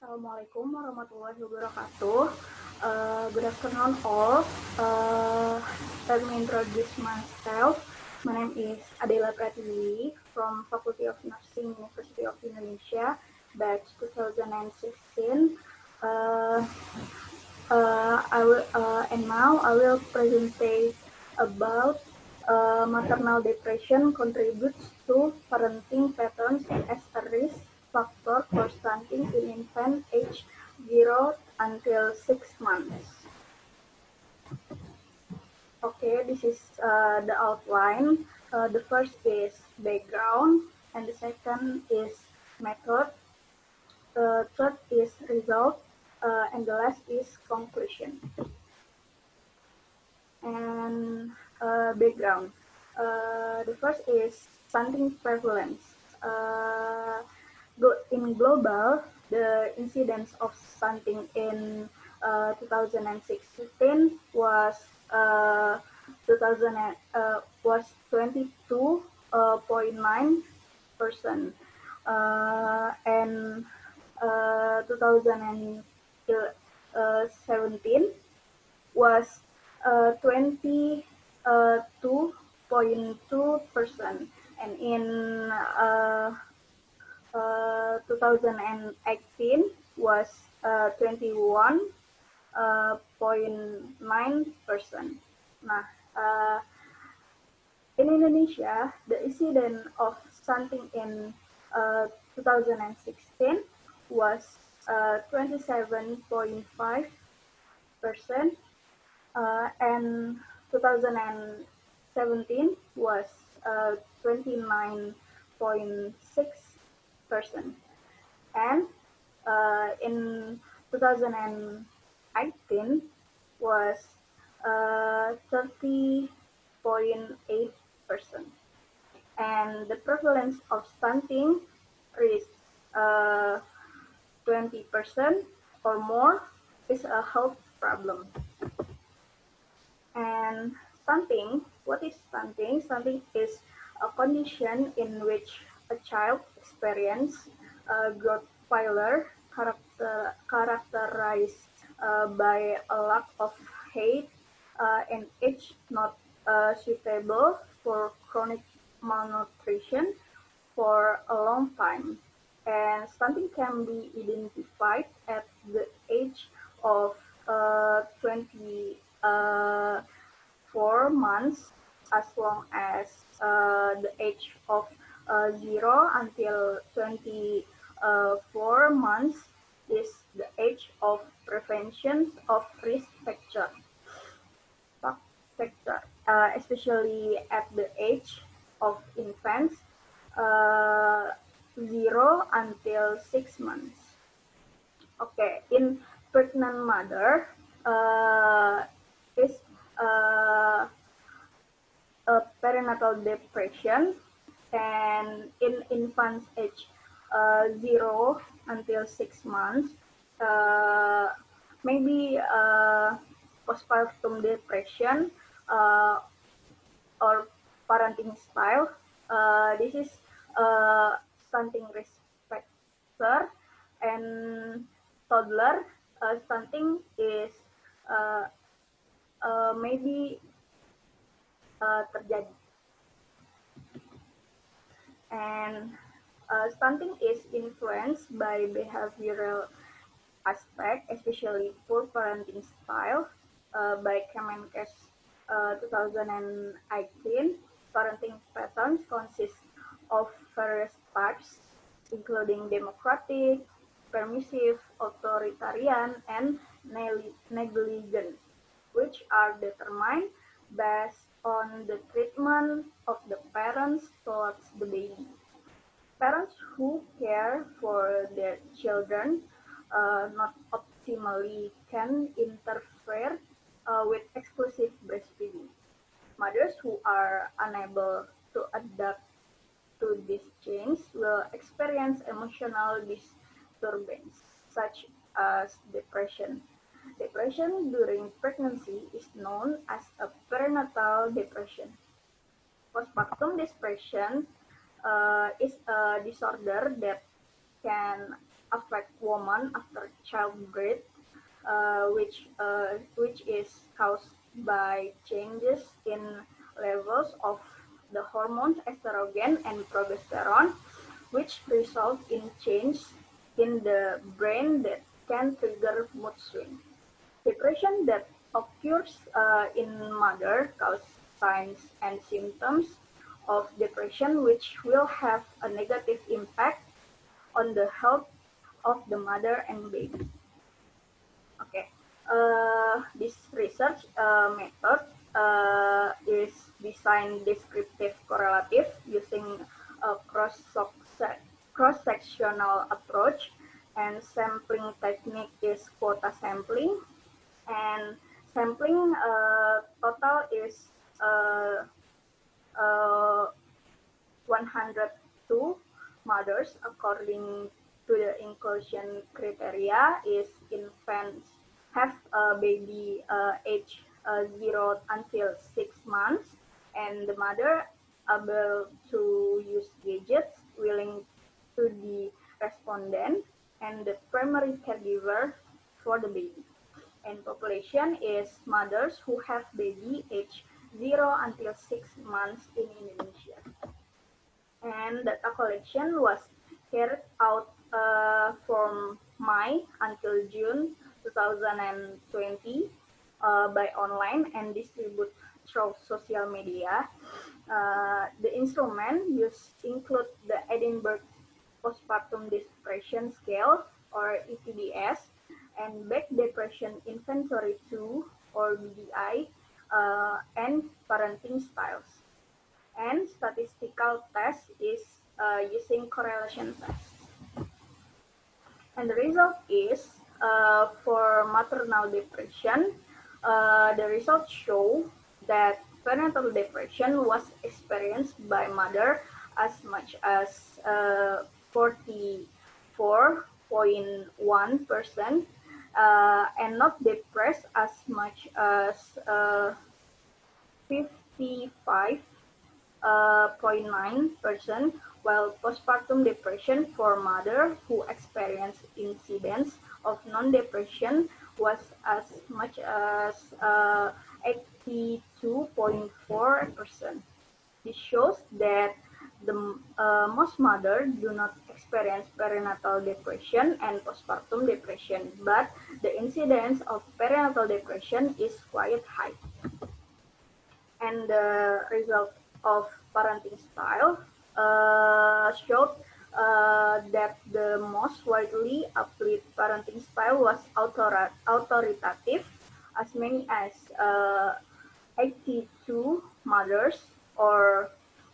Assalamualaikum warahmatullahi wabarakatuh. Good afternoon all. Let me introduce myself. My name is Adela Pratiwi from Faculty of Nursing, University of Indonesia, batch 2016. And now I will present about maternal depression contributes to parenting patterns as a risk factor for stunting in infant age 0 until 6 months. Okay, this is the outline. The first is background, and the second is method. The third is result, and the last is conclusion. And background. The first is stunting prevalence. In global, the incidence of stunting in 2016 was 22.9%, and 2017 was 22.2%, and in 2018 was 21.9%. Nah, in Indonesia, the incidence of stunting in 2016 was 27.5%, and 2017 was 29.6%, and in 2018 was 30.8%, and the prevalence of stunting reached 20% or more is a health problem. And stunting, what is stunting? Stunting is a condition in which a child experiences growth failure characterized by a lack of height and age not suitable for chronic malnutrition for a long time. And stunting can be identified at the age of 24 months, as long as the age of 0 until 24 months is the age of prevention of risk factor, especially at the age of infants 0 until 6 months. Okay, in pregnant mother is a perinatal depression, and in infants age 0 until 6 months, maybe postpartum depression or parenting style. This is stunting risk factor, and toddler stunting is maybe terjadi. And stunting is influenced by behavioral aspect, especially poor parenting style. By Kemenkes 2018, parenting patterns consist of various types, including democratic, permissive, authoritarian, and negligent, which are determined based on the treatment of the parents towards the baby. Parents who care for their children not optimally can interfere with exclusive breastfeeding. Mothers who are unable to adapt to this change will experience emotional disturbance, such as depression. Depression during pregnancy is known as a perinatal depression. Postpartum depression is a disorder that can affect woman after childbirth, which is caused by changes in levels of the hormones estrogen and progesterone, which result in change in the brain that can trigger mood swings. Depression that occurs in mother causes signs and symptoms of depression, which will have a negative impact on the health of the mother and baby. Okay, this research method is design descriptive correlative using a cross-sectional approach, and sampling technique is quota sampling, and sampling total is uh, uh, 102 mothers according to the inclusion criteria is infants have a baby age 0 until 6 months, and the mother able to use gadgets willing to the respondent, and the primary caregiver for the baby. And population is mothers who have baby age 0 until 6 months in Indonesia. And data collection was carried out from May until June 2020 by online and distributed through social media. The instrument used include the Edinburgh Postpartum Depression Scale, or EPDS, and Beck Depression Inventory 2, or BDI, and parenting styles. And statistical test is using correlation test. And the result is for maternal depression, the results show that perinatal depression was experienced by mother as much as 44.1%, and not depressed as much as 55.9%, while postpartum depression for mother who experienced incidence of non-depression was as much as 82.4%. This shows that the most mothers do not experience perinatal depression and postpartum depression, but the incidence of perinatal depression is quite high. And the result of parenting style showed that the most widely applied parenting style was authoritative, as many as 82 mothers, or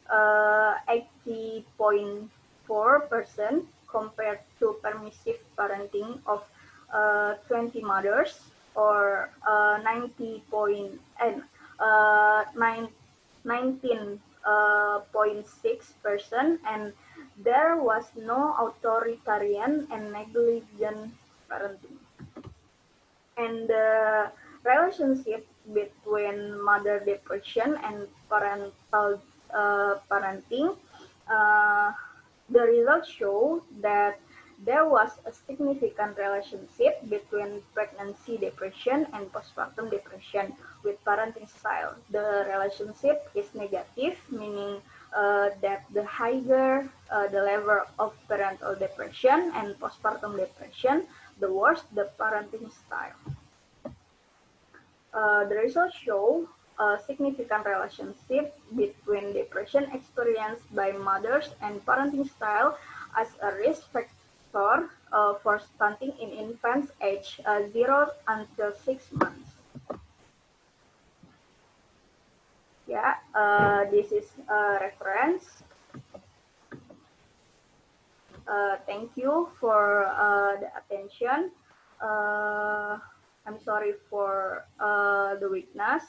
80.4%, compared to permissive parenting of 20 mothers, or 19.6%, and there was no authoritarian and negligent parenting. And the relationship between mother depression and parental parenting, the results show that there was a significant relationship between pregnancy depression and postpartum depression with parenting style. The relationship is negative, meaning that the higher the level of parental depression and postpartum depression, the worse the parenting style. The results show a significant relationship between depression experienced by mothers and parenting style as a risk factor for stunting in infants aged 0 until 6 months. Yeah, this is a reference. Thank you for the attention. I'm sorry for the weakness.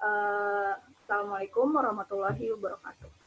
Assalamualaikum warahmatullahi wabarakatuh.